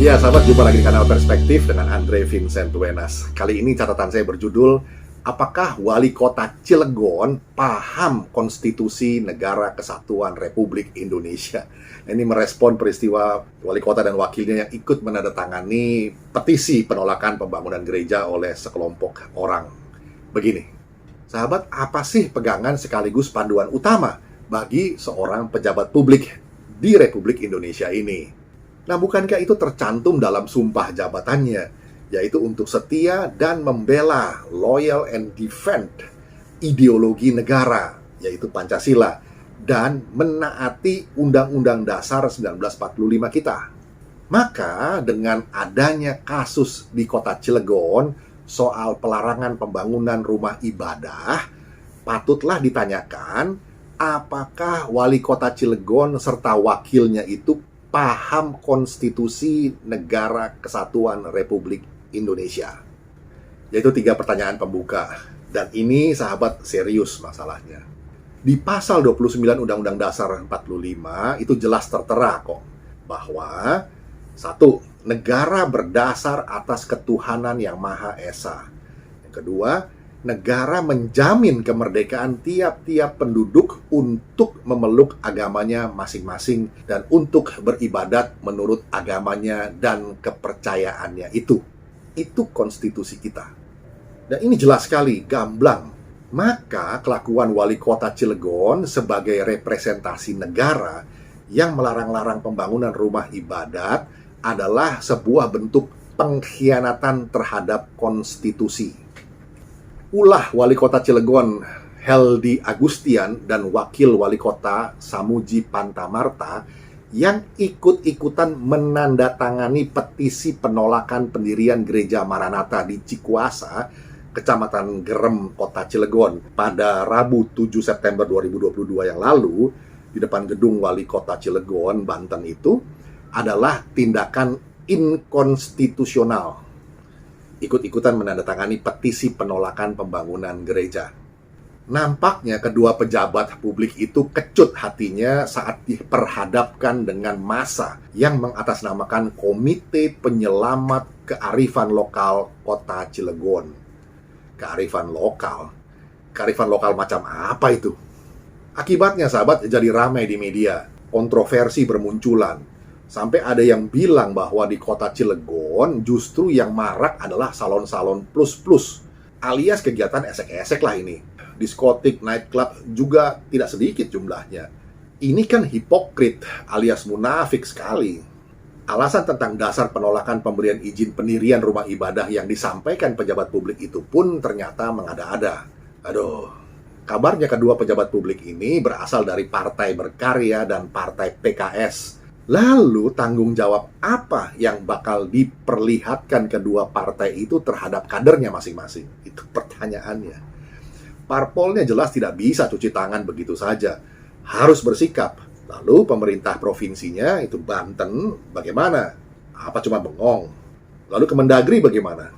Ya, sahabat, jumpa lagi di kanal Perspektif dengan Andre Vincent Tuenas. Kali ini catatan saya berjudul, apakah Wali Kota Cilegon paham Konstitusi Negara Kesatuan Republik Indonesia? Ini merespon peristiwa Wali Kota dan wakilnya yang ikut menandatangani petisi penolakan pembangunan gereja oleh sekelompok orang. Begini, sahabat, apa sih pegangan sekaligus panduan utama bagi seorang pejabat publik di Republik Indonesia ini? Nah, bukankah itu tercantum dalam sumpah jabatannya, yaitu untuk setia dan membela, loyal and defend ideologi negara, yaitu Pancasila, dan menaati Undang-Undang Dasar 1945 kita. Maka dengan adanya kasus di kota Cilegon soal pelarangan pembangunan rumah ibadah, patutlah ditanyakan apakah Wali Kota Cilegon serta wakilnya itu paham Konstitusi Negara Kesatuan Republik Indonesia. Yaitu 3 pertanyaan pembuka. Dan ini, sahabat, serius masalahnya. Di pasal 29 Undang-Undang Dasar 45 itu jelas tertera kok bahwa 1. Negara berdasar atas ketuhanan yang Maha Esa. Yang kedua, negara menjamin kemerdekaan tiap-tiap penduduk untuk memeluk agamanya masing-masing dan untuk beribadat menurut agamanya dan kepercayaannya itu. Itu konstitusi kita. Dan ini jelas sekali, gamblang. Maka kelakuan Wali Kota Cilegon sebagai representasi negara yang melarang-larang pembangunan rumah ibadat adalah sebuah bentuk pengkhianatan terhadap konstitusi. Ulah Wali Kota Cilegon Heldi Agustian dan Wakil Wali Kota Samuji Pantamarta yang ikut-ikutan menandatangani petisi penolakan pendirian Gereja Maranatha di Cikuasa, Kecamatan Gerem, Kota Cilegon pada Rabu 7 September 2022 yang lalu di depan gedung Wali Kota Cilegon, Banten itu adalah tindakan inkonstitusional. Ikut-ikutan menandatangani petisi penolakan pembangunan gereja. Nampaknya kedua pejabat publik itu kecut hatinya saat diperhadapkan dengan massa yang mengatasnamakan Komite Penyelamat Kearifan Lokal Kota Cilegon. Kearifan lokal? Kearifan lokal macam apa itu? Akibatnya, sahabat, jadi ramai di media. Kontroversi bermunculan. Sampai ada yang bilang bahwa di kota Cilegon justru yang marak adalah salon-salon plus-plus, alias kegiatan esek-esek lah ini. Diskotik, nightclub juga tidak sedikit jumlahnya. Ini kan hipokrit alias munafik sekali. Alasan tentang dasar penolakan pemberian izin pendirian rumah ibadah yang disampaikan pejabat publik itu pun ternyata mengada-ada. Aduh, kabarnya kedua pejabat publik ini berasal dari Partai Berkarya dan Partai PKS. Lalu tanggung jawab apa yang bakal diperlihatkan kedua partai itu terhadap kadernya masing-masing? Itu pertanyaannya. Parpolnya jelas tidak bisa cuci tangan begitu saja. Harus bersikap. Lalu pemerintah provinsinya, itu Banten, bagaimana? Apa cuma bengong? Lalu Kemendagri bagaimana?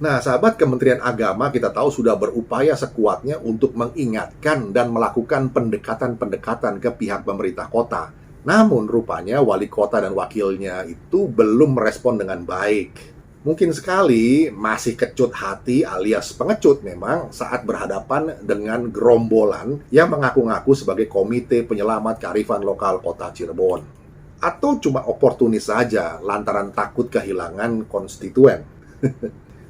Nah, sahabat, Kementerian Agama kita tahu sudah berupaya sekuatnya untuk mengingatkan dan melakukan pendekatan-pendekatan ke pihak pemerintah kota. Namun rupanya wali kota dan wakilnya itu belum merespon dengan baik. Mungkin sekali masih kecut hati alias pengecut memang saat berhadapan dengan gerombolan yang mengaku-ngaku sebagai Komite Penyelamat Kearifan Lokal Kota Cirebon. Atau cuma oportunis saja lantaran takut kehilangan konstituen.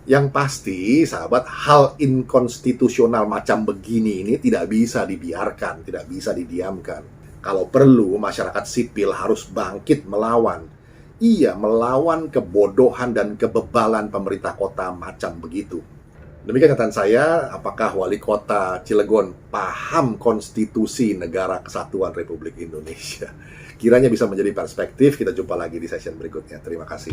Yang pasti, sahabat, hal inkonstitusional macam begini ini tidak bisa dibiarkan, tidak bisa didiamkan. Kalau perlu, masyarakat sipil harus bangkit melawan. Iya, melawan kebodohan dan kebebalan pemerintah kota macam begitu. Demikian catatan saya, apakah Wali Kota Cilegon paham Konstitusi Negara Kesatuan Republik Indonesia? Kiranya bisa menjadi perspektif. Kita jumpa lagi di session berikutnya. Terima kasih.